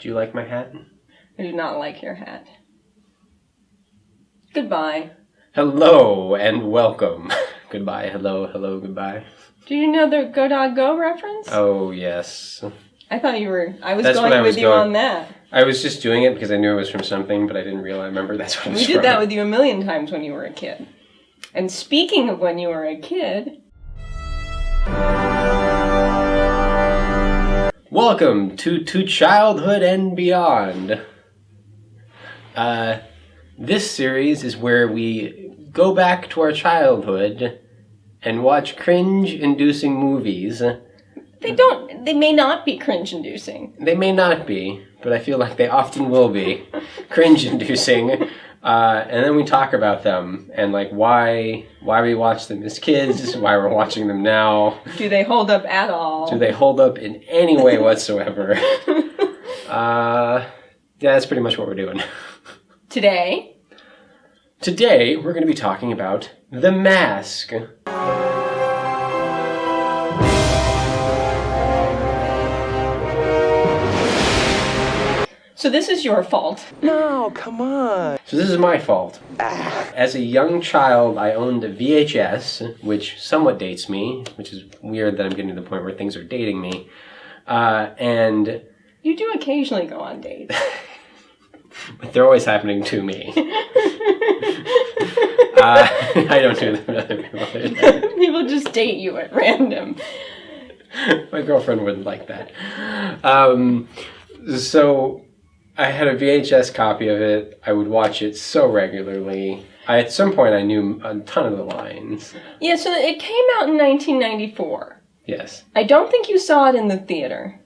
Do you like my hat? I do not like your hat. Goodbye. Hello and welcome. Goodbye, hello, hello, goodbye. Do you know the Go Dog Go reference? Oh, yes. I thought you were... I was That's going what I with was you going- on that. I was just doing it because I knew it was from something, but I didn't remember that's what it was We from. did that with you a million times when you were a kid. And speaking of when you were a kid... Welcome to Childhood and Beyond. This series is where we go back to our childhood and watch cringe-inducing movies. They may not be cringe-inducing. They may not be, but I feel like they often will be cringe-inducing. And then we talk about them and like why we watch them as kids, why we're watching them now. Do they hold up at all? Do they hold up in any way whatsoever? Yeah, that's pretty much what we're doing. Today, we're going to be talking about The Mask. so this is your fault. No, come on. So this is my fault. As a young child, I owned a VHS, which somewhat dates me, which is weird that I'm getting to the point where things are dating me. And You do occasionally go on dates. they're always happening to me. I don't do them to other people. People just date you at random. My girlfriend wouldn't like that. So I had a VHS copy of it. I would watch it so regularly. At some point, I knew a ton of the lines. Yeah, so it came out in 1994. Yes. I don't think you saw it in the theater.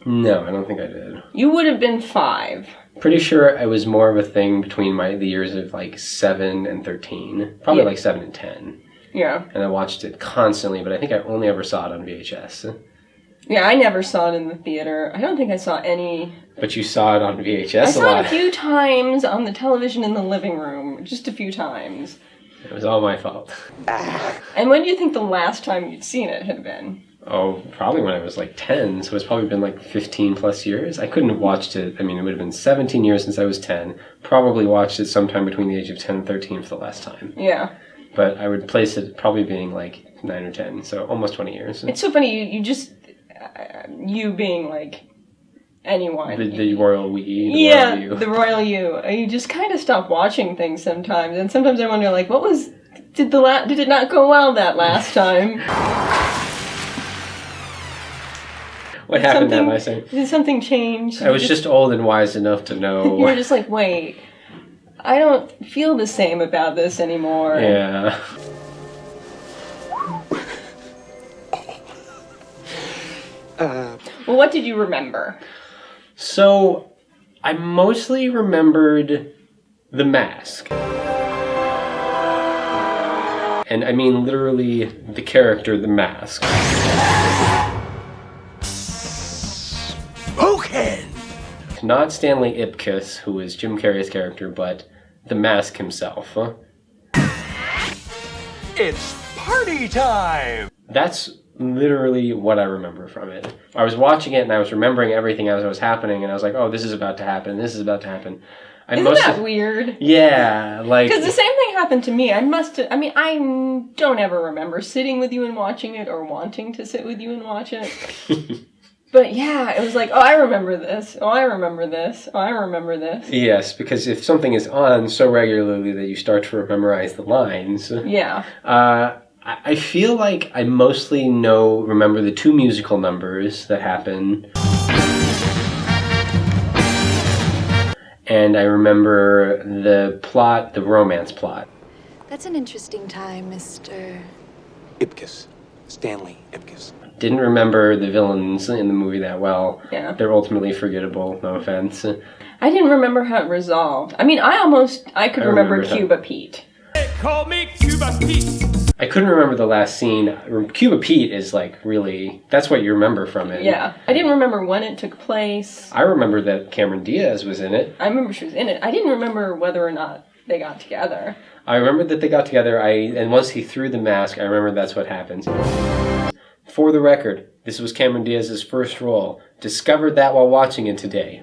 No, I don't think I did. You would have been 5. Pretty sure it was more of a thing between the years of like 7 and 13. Probably Yeah. like 7 and 10. Yeah. And I watched it constantly, but I think I only ever saw it on VHS. Yeah, I never saw it in the theater. I don't think I saw any... But you saw it on VHS I a saw lot. it a few times on the television in the living room. Just a few times. It was all my fault. And when do you think the last time you'd seen it had been? Oh, probably when I was like 10, so it's probably been like 15 plus years. I couldn't have watched it. I mean, it would have been 17 years since I was 10. Probably watched it sometime between the age of 10 and 13 for the last time. Yeah. But I would place it probably being like 9 or 10, so almost 20 years. It's so funny, you just... you being like... anyone. The royal we, yeah, royal you. the royal you. You just kind of stop watching things sometimes, and sometimes I wonder, like, what was... Did it not go well that last time? What happened that last time? Did something change? I was just old and wise enough to know. You were just like, wait, I don't feel the same about this anymore. Yeah. Well, what did you remember? So, I mostly remembered The Mask. And I mean literally the character The Mask. Spoken! Not Stanley Atkinson, who is Jim Carrey's character, but The Mask himself. It's party time! That's literally what I remember from it. I was watching it and I was remembering everything as it was happening, and I was like, oh, this is about to happen, this is about to happen. Isn't that weird? Yeah, like... Because the same thing happened to me. I don't ever remember sitting with you and watching it or wanting to sit with you and watch it. But yeah, it was like, oh, I remember this. Oh, I remember this. Oh, I remember this. Yes, because if something is on so regularly that you start to memorize the lines... Yeah. I feel like I mostly remember the 2 musical numbers that happen. And I remember the plot, the romance plot. That's an interesting time, Mr. Ipkiss. Stanley Ipkiss. Didn't remember the villains in the movie that well. Yeah. They're ultimately forgettable, no offense. I didn't remember how it resolved. I mean, I could remember Cuba Pete. They call me Cuba Pete. I couldn't remember the last scene. Cuba Pete is like really, that's what you remember from it. Yeah. I didn't remember when it took place. I remember that Cameron Diaz was in it. I remember she was in it. I didn't remember whether or not they got together. I remember that they got together, and once he threw the mask, I remember that's what happened. For the record, this was Cameron Diaz's first role. Discovered that while watching it today.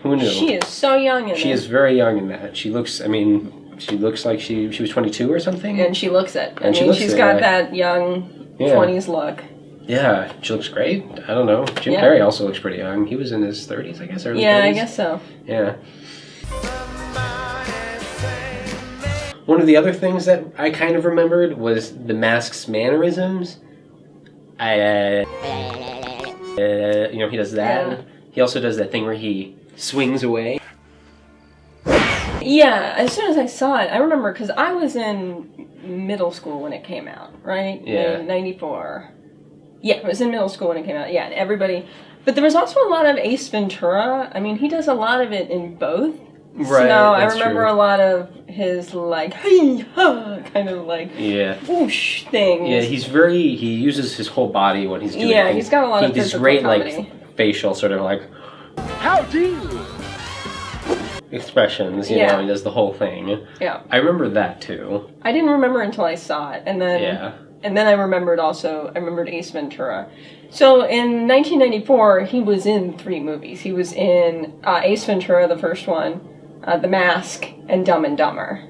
Who knew? She is so young in She it. is very young in that. She looks like she was 22 or something. And she looks it. And she's got that young 20s look. Yeah, she looks great. I don't know. Jim Carrey also looks pretty young. He was in his 30s, I guess, early 30s. I guess so. Yeah. One of the other things that I kind of remembered was the mask's mannerisms. He does that. Yeah. He also does that thing where he swings away. Yeah, as soon as I saw it, I remember because I was in middle school when it came out, right? Yeah. In 94. Yeah, I was in middle school when it came out. Yeah, and everybody... But there was also a lot of Ace Ventura. I mean, he does a lot of it in both. Right, So I that's remember true. a lot of his, like, hey, ha, kind of like, whoosh things. Yeah, he uses his whole body when he's doing Yeah, things. he's got a lot of these physical great, comedy. like, facial sort of, like, How do you? expressions, you know, he does the whole thing. Yeah. I remember that, too. I didn't remember until I saw it, and then... Yeah. And then I remembered Ace Ventura. So in 1994, he was in 3 movies. He was in Ace Ventura, the first one, The Mask, and Dumb and Dumber.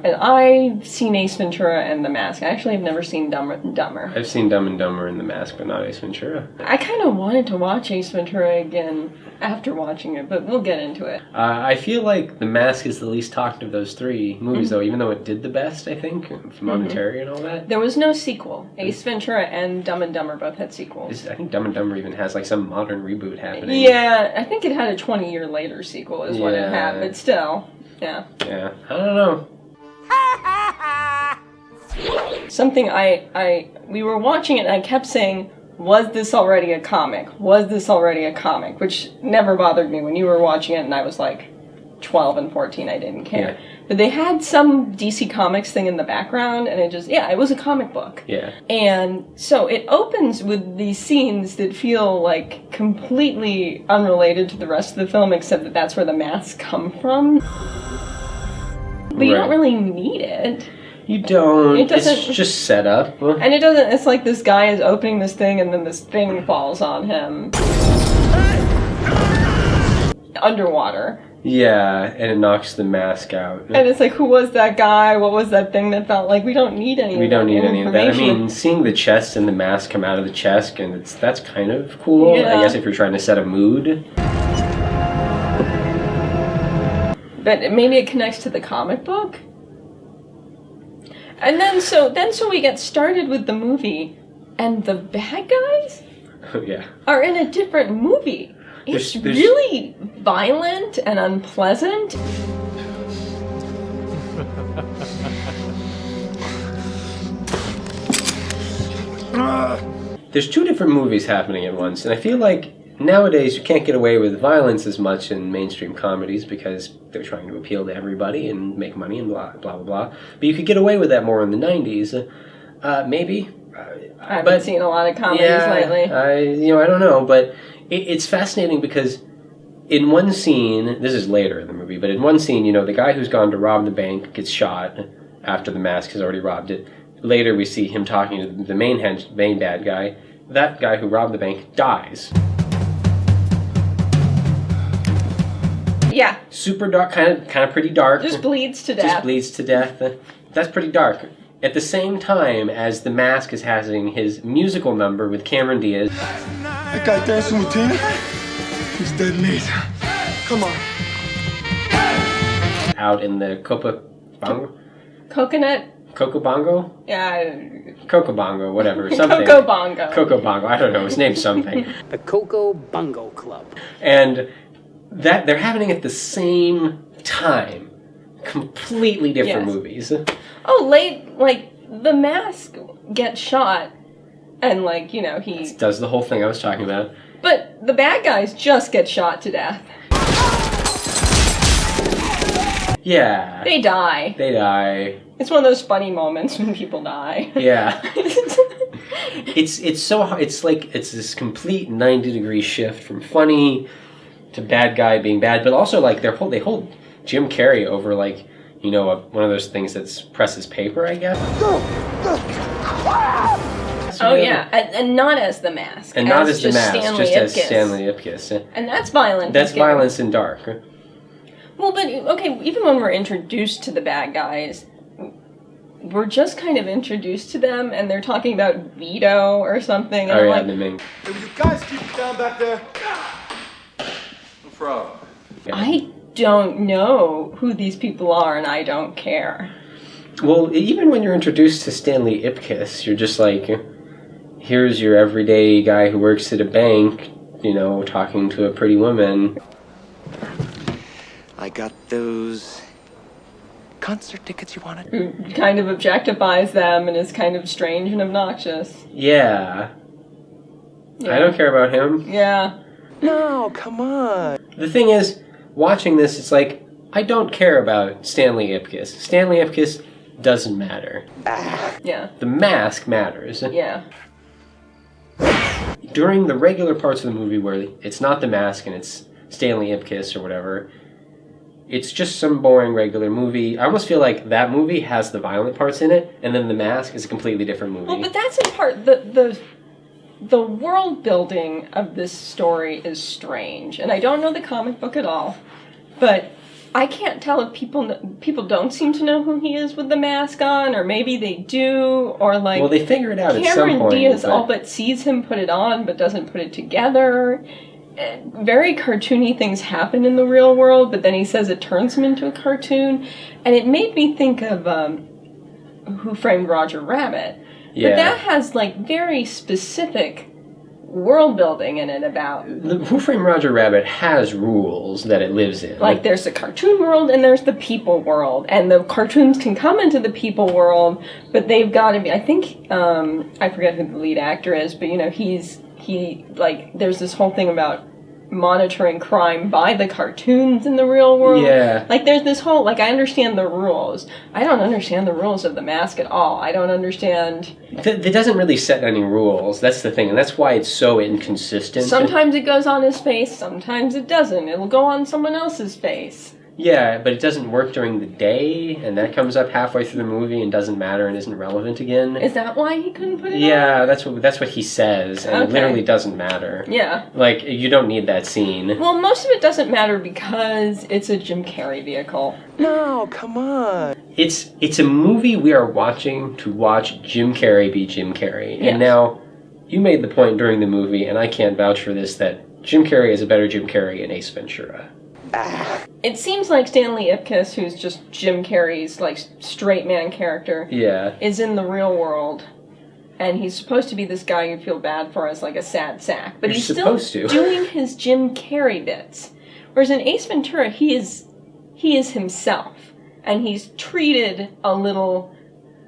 And I've seen Ace Ventura and The Mask. I actually have never seen Dumb and Dumber. I've seen Dumb and Dumber and The Mask, but not Ace Ventura. I kind of wanted to watch Ace Ventura again after watching it, but we'll get into it. I feel like The Mask is the least talked of those 3 movies, though, even though it did the best, I think, from Momentary and all that. There was no sequel. Ace Ventura and Dumb and Dumber both had sequels. I think Dumb and Dumber even has, like, some modern reboot happening. Yeah, I think it had a 20-year later sequel is what it Yeah. had, but still, yeah. Yeah, I don't know. Something we were watching it and I kept saying, was this already a comic? Was this already a comic? Which never bothered me when you were watching it and I was like 12 and 14, I didn't care. Yeah. But they had some DC Comics thing in the background and it was a comic book. Yeah. And so it opens with these scenes that feel like completely unrelated to the rest of the film except that that's where the masks come from. But you don't really need it. You don't. It doesn't- It's just set up. And it doesn't, it's like this guy is opening this thing and then this thing falls on him. Underwater. Yeah, and it knocks the mask out. And it's like, who was that guy? What was that thing that felt like? We don't need any of that. We don't need any of that. I information. mean, seeing the chest and the mask come out of the chest, and that's kind of cool. Yeah. I guess if you're trying to set a mood. But maybe it connects to the comic book? And then so we get started with the movie, and the bad guys Yeah. are in a different movie. It's There's- really violent and unpleasant. There's 2 different movies happening at once, and I feel like nowadays you can't get away with violence as much in mainstream comedies because they're trying to appeal to everybody and make money and blah, blah, blah, blah. But you could get away with that more in the 90s. Maybe. I haven't seen a lot of comedies lately. I don't know, but it's fascinating because in one scene, this is later in the movie, but in one scene, the guy who's gone to rob the bank gets shot after the mask has already robbed it. Later, we see him talking to the main bad guy. That guy who robbed the bank dies. Yeah, Super dark, kind of pretty dark. just bleeds to death. Just bleeds to death. That's pretty dark. At the same time as the mask is having his musical number with Cameron Diaz. That guy dancing with Tina? He's dead meat. Come on. Out in the Coconut? Coco Bongo? Yeah. Coco Bongo, whatever. Something. Coco Bongo. Coco Bongo. I don't know. It's named something. The Coco Bungo Club. And that they're happening at the same time. Completely different Yes. movies. Oh, the mask gets shot, and he... Does the whole thing I was talking about. But the bad guys just get shot to death. Yeah. They die. They die. It's one of those funny moments when people die. Yeah. It's so hard. It's this complete 90-degree shift from funny to bad guy being bad, but also they hold Jim Carrey over one of those things that presses paper, I guess. Mask? Oh, yeah. And not as the Mask. And not as the Mask, Stanley just as Ipkiss. Stanley Ipkiss. And that's violent. That's violence and dark. Well, but, okay, even when we're introduced to the bad guys, we're just kind of introduced to them, and they're talking about Vito or something. And Oh, I'm yeah, like, the Ming. Hey, will you guys keep it down back there? No problem. I don't know who these people are, and I don't care. Well, even when you're introduced to Stanley Ipkiss, you're just like, here's your everyday guy who works at a bank, you know, talking to a pretty woman. I got those concert tickets you wanted. Who kind of objectifies them and is kind of strange and obnoxious. Yeah. I don't care about him. Yeah. No, come on. The thing is, watching this, it's like, I don't care about Stanley Ipkiss. Stanley Ipkiss doesn't matter. Yeah. The Mask matters. Yeah. During the regular parts of the movie where it's not the Mask and it's Stanley Ipkiss or whatever, it's just some boring regular movie. I almost feel like that movie has the violent parts in it, and then The Mask is a completely different movie. Well, but that's in part the world building of this story is strange, and I don't know the comic book at all, but I can't tell if people don't seem to know who he is with the mask on, or maybe they do, or like. Well, they figure it out at some Cameron point. Diaz all but sees him put it on, but doesn't put it together. Very cartoony things happen in the real world, but then he says it turns him into a cartoon, and it made me think of Who Framed Roger Rabbit. Yeah. But that has like very specific world building in it about. Who Framed Roger Rabbit has rules that it lives in. Like there's the cartoon world and there's the people world, and the cartoons can come into the people world, but they've got to be. I think I forget who the lead actor is, but you know there's this whole thing about monitoring crime by the cartoons in the real world. Yeah. Like there's this whole, like I understand the rules. I don't understand the rules of the mask at all. I don't understand. It doesn't really set any rules. That's the thing, and that's why it's so inconsistent. Sometimes it goes on his face, sometimes it doesn't. It'll go on someone else's face. Yeah, but it doesn't work during the day, and that comes up halfway through the movie and doesn't matter and isn't relevant again. Is that why he couldn't put it on? Yeah, that's what he says, and it literally doesn't matter. Yeah. Like, you don't need that scene. Well, most of it doesn't matter because it's a Jim Carrey vehicle. No, come on. It's a movie we are watching to watch Jim Carrey be Jim Carrey. Yes. And now, you made the point during the movie, and I can't vouch for this, that Jim Carrey is a better Jim Carrey in Ace Ventura. It seems like Stanley Ipkiss, who's just Jim Carrey's like straight man character, is in the real world, and he's supposed to be this guy you feel bad for as like a sad sack, but he's still doing his Jim Carrey bits. Whereas in Ace Ventura, he is himself, and he's treated a little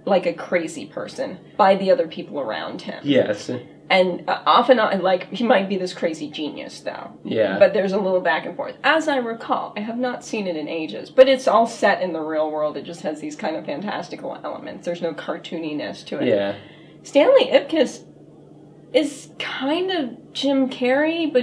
like a crazy person by the other people around him. Yes. And often, like, he might be this crazy genius, though. Yeah. But there's a little back and forth. As I recall, I have not seen it in ages, but it's all set in the real world. It just has these kind of fantastical elements. There's no cartooniness to it. Yeah. Stanley Ipkiss is kind of Jim Carrey, but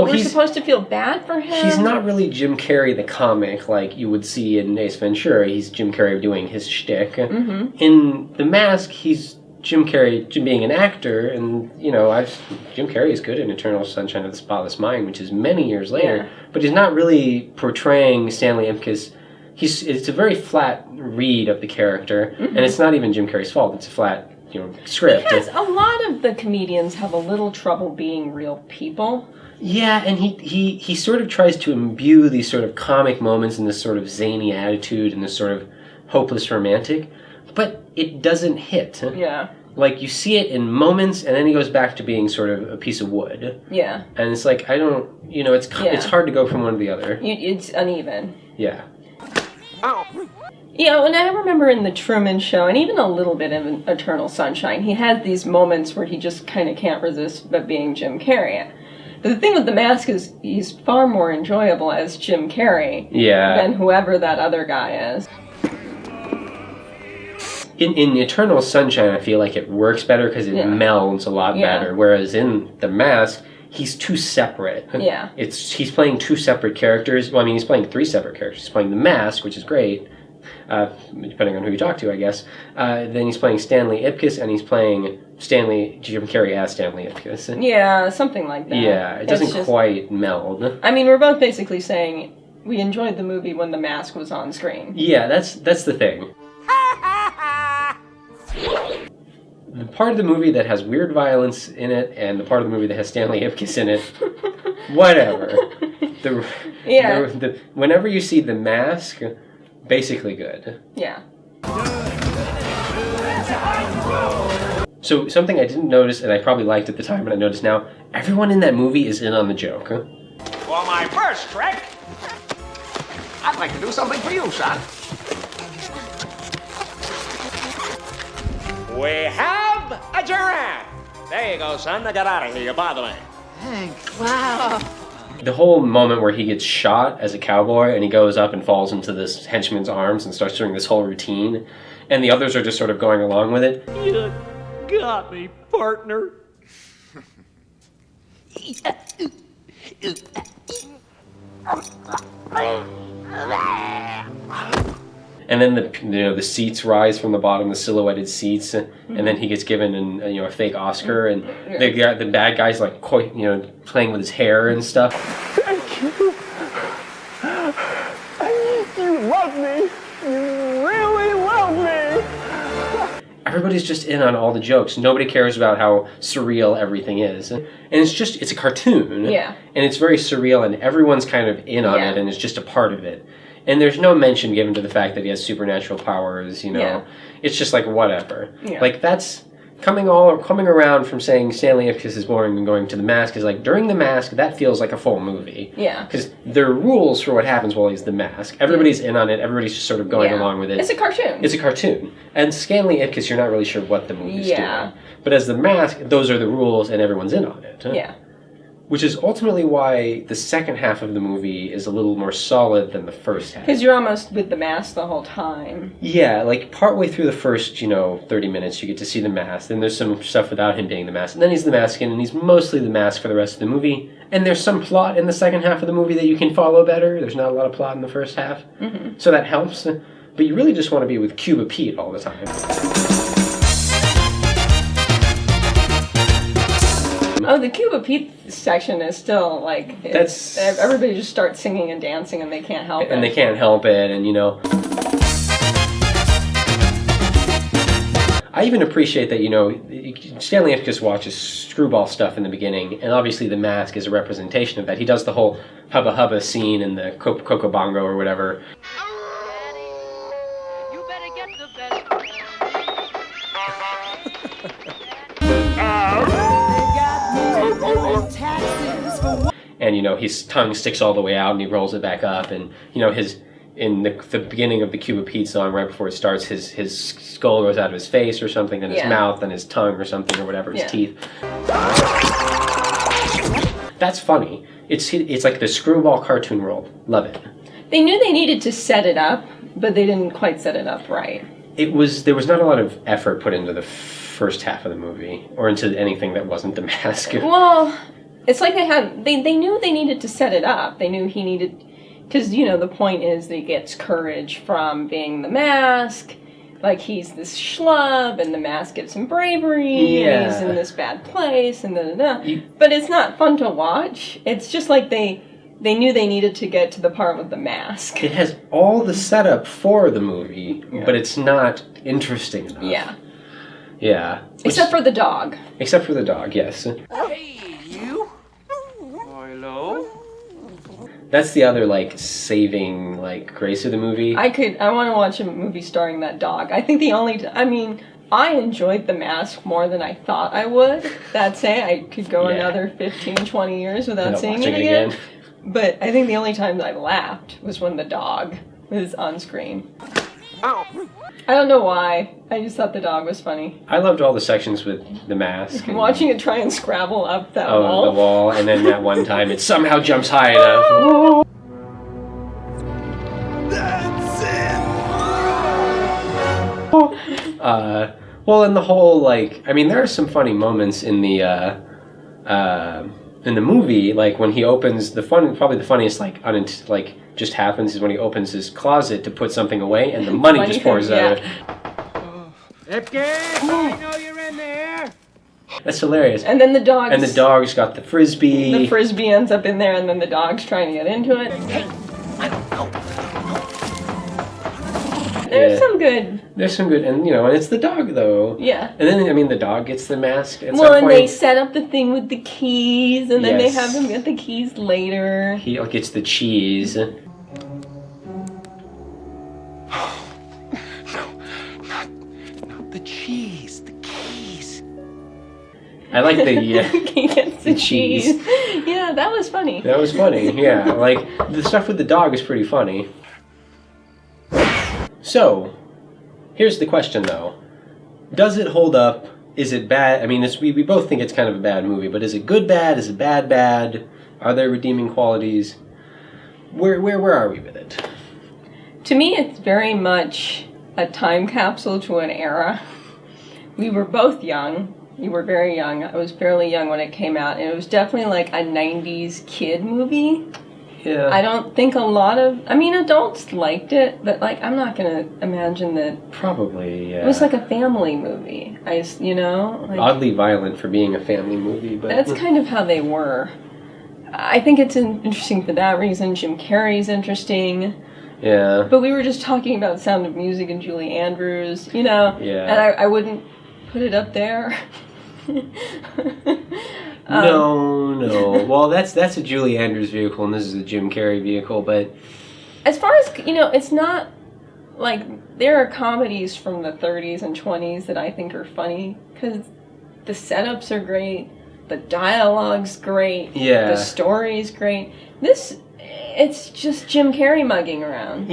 we're supposed to feel bad for him. He's not really Jim Carrey the comic like you would see in Ace Ventura. He's Jim Carrey doing his shtick. Mm-hmm. In The Mask, he's Jim Carrey being an actor, and you know, Jim Carrey is good in Eternal Sunshine of the Spotless Mind, which is many years later, but he's not really portraying Stanley Ipkiss. It's a very flat read of the character, and it's not even Jim Carrey's fault. It's a flat, script. Because a lot of the comedians have a little trouble being real people. Yeah, and he sort of tries to imbue these sort of comic moments and this sort of zany attitude and this sort of hopeless romantic, but it doesn't hit. Yeah. Like, you see it in moments, and then he goes back to being sort of a piece of wood. Yeah. And it's like, it's hard to go from one to the other. It's uneven. Yeah. Ow. Yeah, and I remember in the Truman Show, and even a little bit in Eternal Sunshine, he had these moments where he just kind of can't resist but being Jim Carrey. But the thing with The Mask is he's far more enjoyable as Jim Carrey than whoever that other guy is. In Eternal Sunshine, I feel like it works better because it melds a lot better. Whereas in The Mask, he's too separate. Yeah. He's playing two separate characters. Well, I mean, he's playing three separate characters. He's playing The Mask, which is great, depending on who you talk to, I guess. Then he's playing Stanley Ipkiss, and he's playing Jim Carrey as Stanley Ipkiss. Yeah, something like that. Yeah, it doesn't quite meld. I mean, we're both basically saying we enjoyed the movie when the mask was on screen. Yeah, that's the thing. The part of the movie that has weird violence in it, and the part of the movie that has Stanley Ipkiss in it, whatever. Whenever you see the mask, basically good. Yeah. So something I didn't notice, and I probably liked at the time, but I notice now, everyone in that movie is in on the joke. For my first trick, I'd like to do something for you, son. We have a giraffe. There you go, son. Now get out of here. You're bothering. Thanks. Wow. The whole moment where he gets shot as a cowboy and he goes up and falls into this henchman's arms and starts doing this whole routine, and the others are just sort of going along with it. You got me, partner. And then the seats rise from the bottom, the silhouetted seats, and then he gets given a fake Oscar, and the bad guy's like playing with his hair and stuff. Thank you. You love me. You really love me. Everybody's just in on all the jokes. Nobody cares about how surreal everything is. And it's a cartoon. Yeah. And it's very surreal, and everyone's kind of in on it, and it's just a part of it. And there's no mention given to the fact that he has supernatural powers, Yeah. It's just like, whatever. Yeah. Like, that's coming around from saying Stanley Ipkiss is boring and going to The Mask is like, during The Mask, that feels like a full movie. Yeah. Because there are rules for what happens while he's The Mask. Everybody's in on it. Everybody's just sort of going along with it. It's a cartoon. It's a cartoon. And Stanley Ipkiss, you're not really sure what the movie's doing. But as The Mask, those are the rules and everyone's in on it. Yeah. Which is ultimately why the second half of the movie is a little more solid than the first half. Because you're almost with the mask the whole time. Yeah, like partway through the first, 30 minutes, you get to see the mask. Then there's some stuff without him being the mask. And then he's the mask, and he's mostly the mask for the rest of the movie. And there's some plot in the second half of the movie that you can follow better. There's not a lot of plot in the first half. Mm-hmm. So that helps. But you really just want to be with Cuba Pete all the time. Oh, the Cuba Pete section is still like everybody just starts singing and dancing and they can't help it. And they can't help it, and I even appreciate that, Stanley Ipkiss watches screwball stuff in the beginning, and obviously The Mask is a representation of that. He does the whole Hubba Hubba scene in the Coco Bongo or whatever. You better get the best. And his tongue sticks all the way out and he rolls it back up, and in the beginning of the Cuba Pete song, right before it starts, his skull goes out of his face or something, then his mouth, then his tongue or something or whatever, his teeth. That's funny. It's like the screwball cartoon world. Love it. They knew they needed to set it up, but they didn't quite set it up right. There was not a lot of effort put into the first half of the movie, or into anything that wasn't The Mask. Well, it's like they knew they needed to set it up. They knew he needed, because the point is that he gets courage from being the Mask. Like, he's this schlub, and the Mask gives him bravery, and he's in this bad place, and But it's not fun to watch. It's just like they knew they needed to get to the part with the Mask. It has all the setup for the movie, but it's not interesting enough. Yeah. Yeah. Except for the dog. Except for the dog, yes. Hey, you. Hello. That's the other, saving, grace of the movie. I want to watch a movie starring that dog. I think I enjoyed The Mask more than I thought I would. That say, I could go another 15, 20 years without seeing it again. But I think the only time that I laughed was when the dog was on screen. Ow. I don't know why. I just thought the dog was funny. I loved all the sections with the mask. Watching it try and scrabble up that wall. The wall, and then that one time it somehow jumps high enough. That's it! Well, and the whole, there are some funny moments in the in the movie, like when he opens probably the funniest just happens is when he opens his closet to put something away and the money just pours out of it. I know you're in there. That's hilarious. And then the dog's got the frisbee. The frisbee ends up in there, and then the dog's trying to get into it. There's some good. There's some good, and and it's the dog though. Yeah. And then the dog gets the mask. At and some point. They set up the thing with the keys, and then they have him get the keys later. He gets the cheese. No, not the cheese. The keys. I like the he gets the cheese. Yeah, that was funny. That was funny. Yeah, like the stuff with the dog is pretty funny. So, here's the question though. Does it hold up? Is it bad? I mean, we both think it's kind of a bad movie, but is it good bad? Is it bad? Are there redeeming qualities? Where are we with it? To me, it's very much a time capsule to an era. We were both young. You were very young. I was fairly young when it came out, and it was definitely like a 90s kid movie. Yeah. I don't think adults liked it, but I'm not gonna imagine that. Probably, yeah. It was like a family movie. Oddly violent for being a family movie, but that's kind of how they were. I think it's interesting for that reason. Jim Carrey's interesting. Yeah. But we were just talking about Sound of Music and Julie Andrews, Yeah. And I wouldn't put it up there. No. Well, that's a Julie Andrews vehicle, and this is a Jim Carrey vehicle. But as far as it's not like there are comedies from the 30s and 20s that I think are funny because the setups are great, the dialogue's great, the story's great. It's just Jim Carrey mugging around.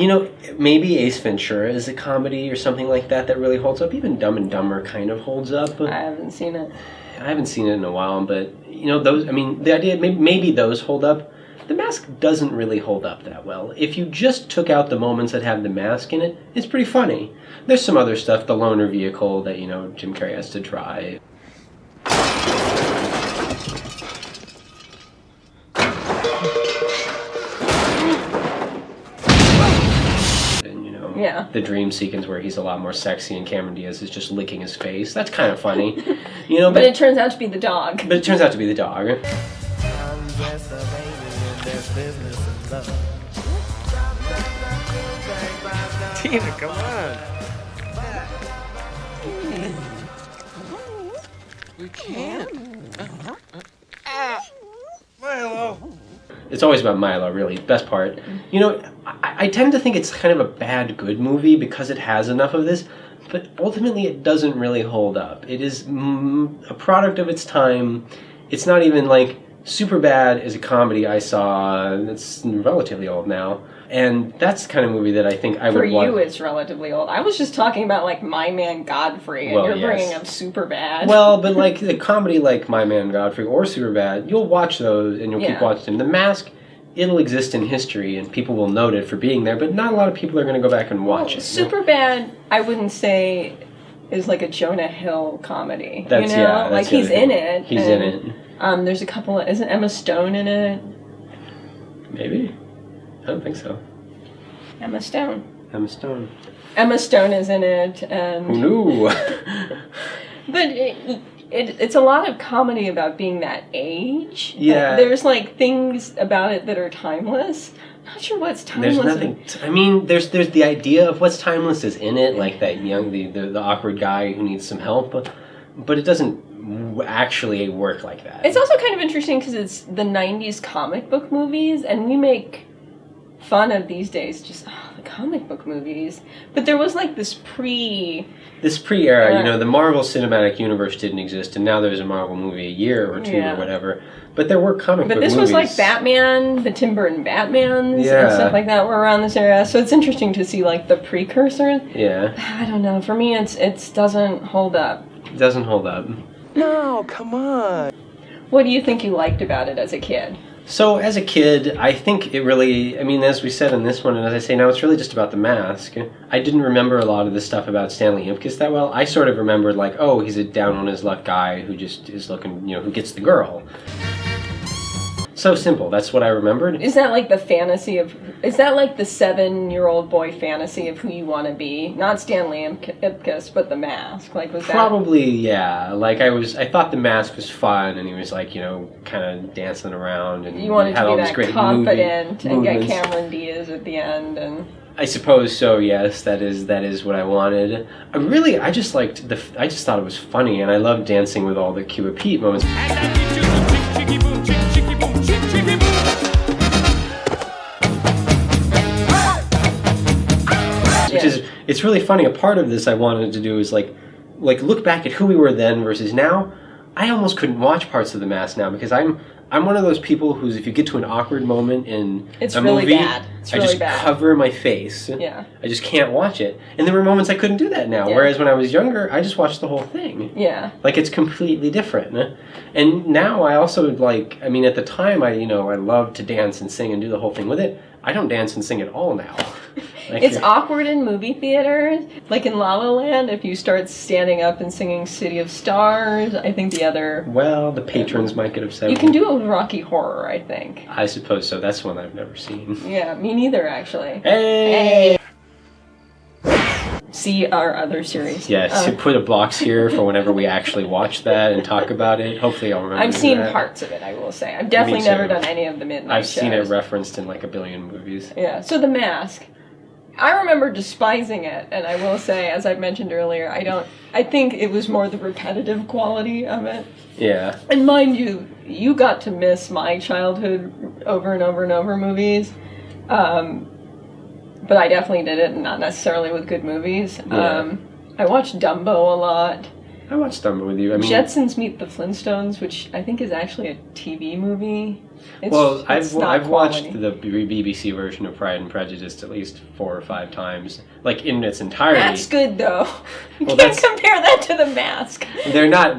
Maybe Ace Ventura is a comedy or something like that really holds up. Even Dumb and Dumber kind of holds up. I haven't seen it. I haven't seen it in a while, but those. I mean, the idea maybe those hold up. The Mask doesn't really hold up that well. If you just took out the moments that have the mask in it, it's pretty funny. There's some other stuff, the loaner vehicle that Jim Carrey has to try. Yeah. The dream sequence where he's a lot more sexy and Cameron Diaz is just licking his face. That's kind of funny. But it turns out to be the dog. But it turns out to be the dog. Tina, come on. We can't. Milo. It's always about Milo, really. Best part. I tend to think it's kind of a bad good movie because it has enough of this, but ultimately it doesn't really hold up. It is a product of its time. It's not even Superbad is a comedy I saw that's relatively old now. And that's the kind of movie that I think I would watch. For you, it's relatively old. I was just talking about, My Man Godfrey, and you're bringing up Superbad. Well, but, the comedy like My Man Godfrey or Superbad, you'll watch those, and you'll keep watching them. The Mask, it'll exist in history, and people will note it for being there, but not a lot of people are going to go back and watch it. Superbad, I wouldn't say, is like a Jonah Hill comedy. That's he's in it. He's in it. There's a couple of... Isn't Emma Stone in it? Maybe. I don't think so. Emma Stone. Emma Stone is in it, and... Who knew? But it's a lot of comedy about being that age. Yeah. There's, things about it that are timeless. I'm not sure what's timeless. There's nothing... there's the idea of what's timeless is in it, like that young... The awkward guy who needs some help, but it doesn't actually work like that. It's also kind of interesting because it's the 90s comic book movies, and we make fun of these days just the comic book movies, but there was this pre-era, the Marvel Cinematic Universe didn't exist, and now there's a Marvel movie a year or two or whatever, but there were comic book movies. But this was Batman, the Tim Burton Batmans and stuff like that were around this era, so it's interesting to see the precursor. Yeah. I don't know, for me it doesn't hold up. It doesn't hold up. No, come on. What do you think you liked about it as a kid? So, as a kid, I think it really, as we said in this one, and as I say now, it's really just about the mask. I didn't remember a lot of the stuff about Stanley Atkinson that well. I sort of remembered, he's a down-on-his-luck guy who just is looking, who gets the girl. So simple. That's what I remembered. Is that like the 7-year-old boy fantasy of who you want to be? Not Stanley Atkinson, but The Mask. Like, was that... Probably, yeah. Like, I thought The Mask was fun, and he was, like, you know, kind of dancing around, and you wanted had to all be these that great confident and get movements. Cameron Diaz at the end, and... I suppose so. Yes, that is what I wanted. I just thought it was funny, and I loved dancing with all the Cuba Pete moments. It's really funny. A part of this I wanted to do is like look back at who we were then versus now. I almost couldn't watch parts of The Mask now because I'm one of those people who's, if you get to an awkward moment in a movie, bad. I just cover my face. Yeah. I just can't watch it. And there were moments I couldn't do that now. Yeah. Whereas when I was younger, I just watched the whole thing. Yeah. Like, it's completely different. And now I also at the time I loved to dance and sing and do the whole thing with it. I don't dance and sing at all now. It's awkward in movie theaters. Like in La La Land, if you start standing up and singing City of Stars, I think the patrons might get upset. You can do it with Rocky Horror, I think. I suppose so. That's one I've never seen. Yeah, me neither, actually. Hey! See our other series. Yes, put a box here for whenever we actually watch that and talk about it. Hopefully I'll remember. I've seen that. parts of it, I will say. I've definitely never done any of the midnight I've shows. seen it referenced in like a billion movies. Yeah, so The Mask. I remember despising it, and I will say, as I've mentioned earlier, I think it was more the repetitive quality of it. Yeah. And mind you, you got to miss my childhood over and over and over movies. But I definitely did it, and not necessarily with good movies. Yeah. I watched Dumbo a lot. I watched Dumbo with you. I mean, Jetsons Meet the Flintstones, which I think is actually a TV movie. I've watched the BBC version of Pride and Prejudice at least 4 or 5 times, like in its entirety. That's good though. You can't compare that to The Mask. They're not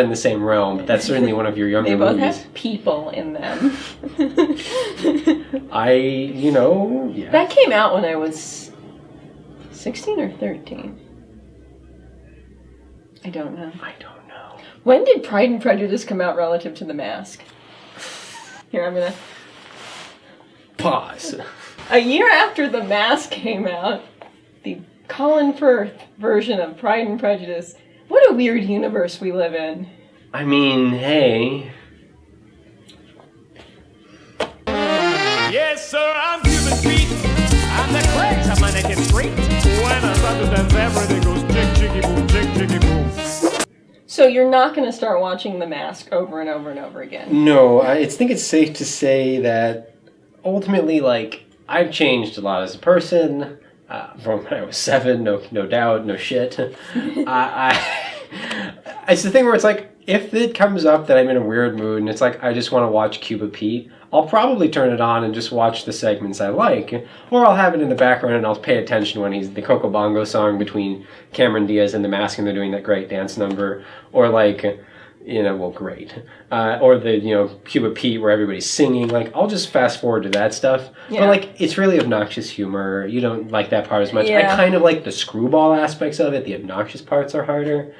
in the same realm, but that's certainly one of your younger movies. They both have people in them. Yeah. That came out when I was 16 or 13. I don't know. When did Pride and Prejudice come out relative to The Mask? Here, I'm gonna... Pause. A year after The Mask came out, the Colin Firth version of Pride and Prejudice. What a weird universe we live in. I mean, hey... Yes, sir, I'm Cuban Pete. I'm the craze of my naked street. When I start to dance, everything goes jig, jiggy, boom, jig, jiggy, boom. So you're not going to start watching The Mask over and over and over again? No, I think it's safe to say that ultimately, like, I've changed a lot as a person from when I was 7, no doubt, no shit. It's the thing where it's like, if it comes up that I'm in a weird mood and it's like, I just want to watch Cuba Pete, I'll probably turn it on and just watch the segments I like, or I'll have it in the background and I'll pay attention when he's the Coco Bongo song between Cameron Diaz and The Mask and they're doing that great dance number, or like, great. Or the, Cuba Pete where everybody's singing, like, I'll just fast forward to that stuff. Yeah. But like, it's really obnoxious humor. You don't like that part as much. Yeah. I kind of like the screwball aspects of it. The obnoxious parts are harder.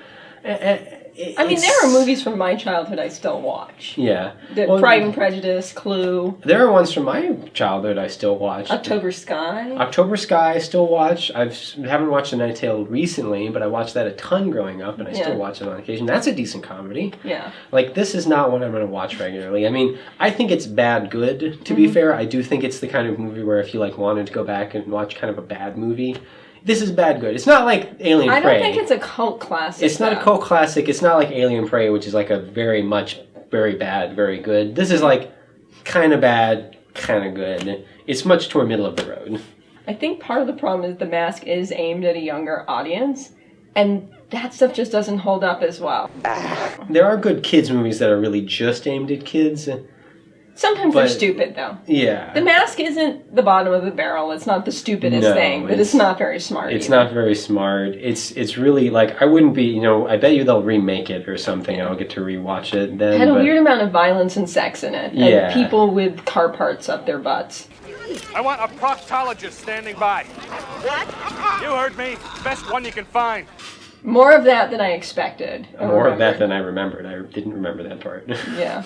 I mean, there are movies from my childhood I still watch. Yeah. Pride and Prejudice, Clue. There are ones from my childhood I still watch. October Sky. October Sky I still watch. I haven't watched A Night Tale recently, but I watched that a ton growing up, and I still watch it on occasion. That's a decent comedy. Yeah. Like, this is not one I'm going to watch regularly. I mean, I think it's bad good, to be fair. I do think it's the kind of movie where if you, wanted to go back and watch kind of a bad movie... This is bad good. It's not like Alien Prey. I don't think it's a cult classic. It's not a cult classic. It's not like Alien Prey, which is like a very bad, very good. This is like kind of bad, kind of good. It's much toward middle of the road. I think part of the problem is The Mask is aimed at a younger audience, and that stuff just doesn't hold up as well. There are good kids movies that are really just aimed at kids. Sometimes they're stupid, though. Yeah. The Mask isn't the bottom of the barrel. It's not the stupidest thing, but it's not very smart. It's not very smart. It's really, like, I wouldn't be, I bet you they'll remake it or something, and I'll get to rewatch it then. It had a weird amount of violence and sex in it, and people with car parts up their butts. I want a proctologist standing by. What? You heard me. Best one you can find. More of that than I expected. More of that than I remembered. I didn't remember that part. Yeah.